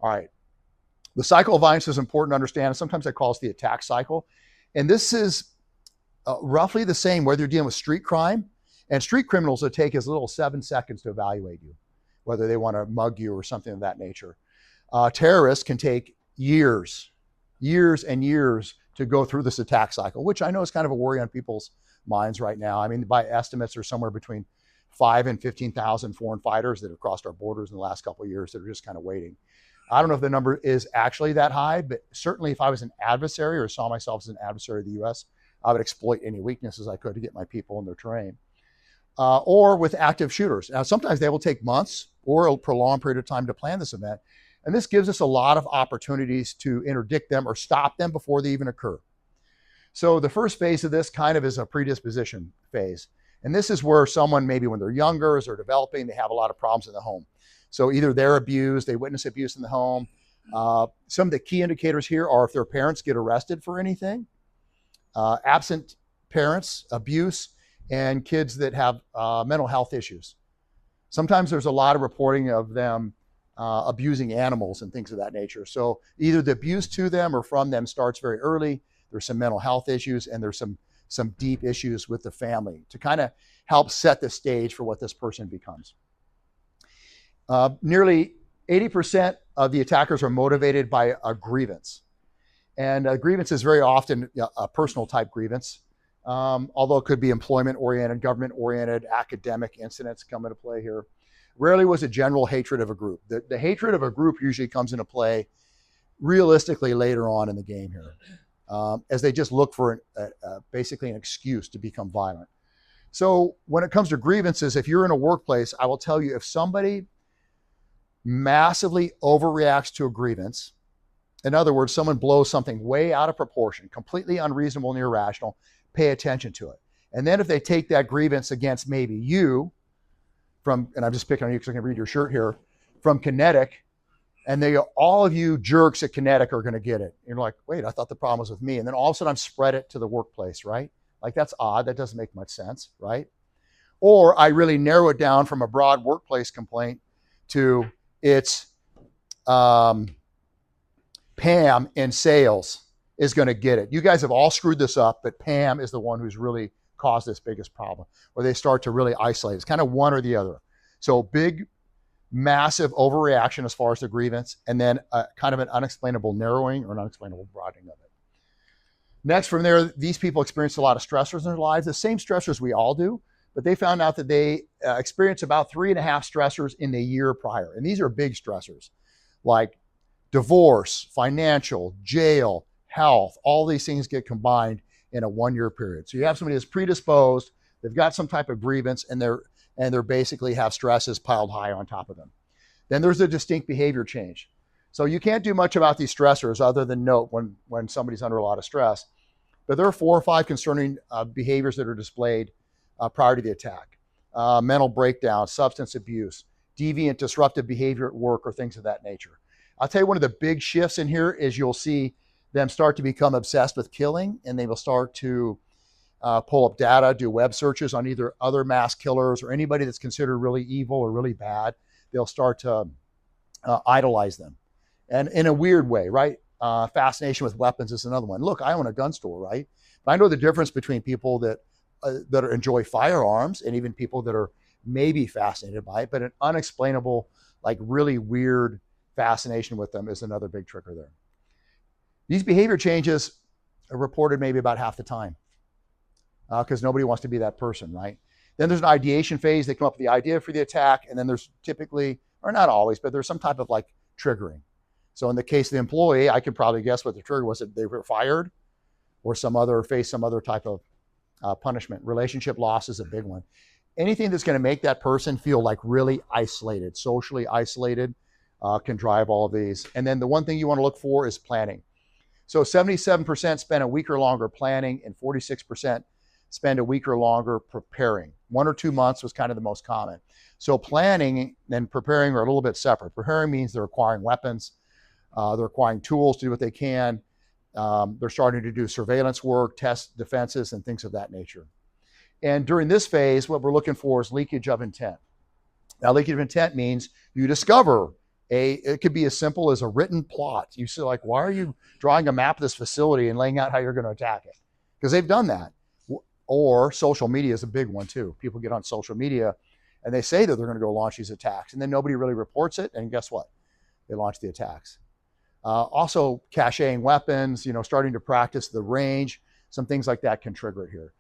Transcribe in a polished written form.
All right. The cycle of violence is important to understand. Sometimes I call it the attack cycle. And this is roughly the same whether you're dealing with street crime. And street criminals will take as little as 7 seconds to evaluate you, whether they want to mug you or something of that nature. Terrorists can take years and years to go through this attack cycle, which I know is kind of a worry on people's minds right now. I mean, by estimates, there's somewhere between 5 and 15,000 foreign fighters that have crossed our borders in the last couple of years that are just kind of waiting. I don't know if the number is actually that high, but certainly if I was an adversary or saw myself as an adversary of the U.S., I would exploit any weaknesses I could to get my people in their terrain. Or with active shooters. Now, sometimes they will take months or a prolonged period of time to plan this event. And this gives us a lot of opportunities to interdict them or stop them before they even occur. So the first phase of this kind of is a predisposition phase. And this is where someone, maybe when they're younger, as they're developing, they have a lot of problems in the home. So either they're abused, they witness abuse in the home. Some of the key indicators here are if their parents get arrested for anything, absent parents, abuse, and kids that have mental health issues. Sometimes there's a lot of reporting of them abusing animals and things of that nature. So either the abuse to them or from them starts very early. There's some mental health issues, and there's some deep issues with the family to kind of help set the stage for what this person becomes. Nearly 80% of the attackers are motivated by a grievance. And a grievance is very often a personal type grievance, although it could be employment-oriented, government-oriented, academic incidents come into play here. Rarely was it general hatred of a group. The hatred of a group usually comes into play realistically later on in the game here, as they just look for basically an excuse to become violent. So when it comes to grievances, if you're in a workplace, I will tell you, if somebody massively overreacts to a grievance, in other words, someone blows something way out of proportion, completely unreasonable and irrational, pay attention to it. And then if they take that grievance against maybe you from, and I'm just picking on you because I can read your shirt here, from Kinetic, and they go, all of you jerks at Kinetic are going to get it. And you're like, wait, I thought the problem was with me. And then all of a sudden I'm spread it to the workplace, right? Like, that's odd. That doesn't make much sense, right? Or I really narrow it down from a broad workplace complaint to it's Pam in sales is going to get it. You guys have all screwed this up, but Pam is the one who's really caused this biggest problem. Or they start to really isolate. It's kind of one or the other. So big, massive overreaction as far as the grievance, and then kind of an unexplainable narrowing or an unexplainable broadening of it. Next, from there, these people experience a lot of stressors in their lives, the same stressors we all do, but they found out that they experience about 3.5 stressors in the year prior. And these are big stressors, like divorce, financial, jail, health. All these things get combined in a 1-year period. So you have somebody that's predisposed, they've got some type of grievance, and they're basically have stresses piled high on top of them. Then there's a distinct behavior change. So you can't do much about these stressors other than note when somebody's under a lot of stress. But there are 4 or 5 concerning behaviors that are displayed prior to the attack. Mental breakdown, substance abuse, deviant, disruptive behavior at work, or things of that nature. I'll tell you, one of the big shifts in here is you'll see them start to become obsessed with killing, and they will start to pull up data, do web searches on either other mass killers or anybody that's considered really evil or really bad. They'll start to idolize them. And in a weird way, right? Fascination with weapons is another one. Look, I own a gun store, right? But I know the difference between people that enjoy firearms and even people that are maybe fascinated by it, but an unexplainable, like really weird fascination with them is another big trigger there. These behavior changes are reported maybe about half the time because nobody wants to be that person, right? Then there's an ideation phase. They come up with the idea for the attack, and then there's typically, or not always, but there's some type of like triggering. So in the case of the employee, I could probably guess what the trigger was, that they were fired or faced some other type of punishment. Relationship loss is a big one. Anything that's going to make that person feel like really isolated, socially isolated, can drive all of these. And then the one thing you want to look for is planning. So 77% spend a week or longer planning, and 46% spend a week or longer preparing. 1 or 2 months was kind of the most common. So planning and preparing are a little bit separate. Preparing means they're acquiring weapons, they're acquiring tools to do what they can. They're starting to do surveillance work, test defenses, and things of that nature. And during this phase, what we're looking for is leakage of intent. Now, leakage of intent means you discover It could be as simple as a written plot. You say, like, why are you drawing a map of this facility and laying out how you're going to attack it? Because they've done that. Or social media is a big one too. People get on social media and they say that they're going to go launch these attacks, and then nobody really reports it, and guess what? They launch the attacks. Also, cacheing weapons, starting to practice the range, some things like that can trigger it here.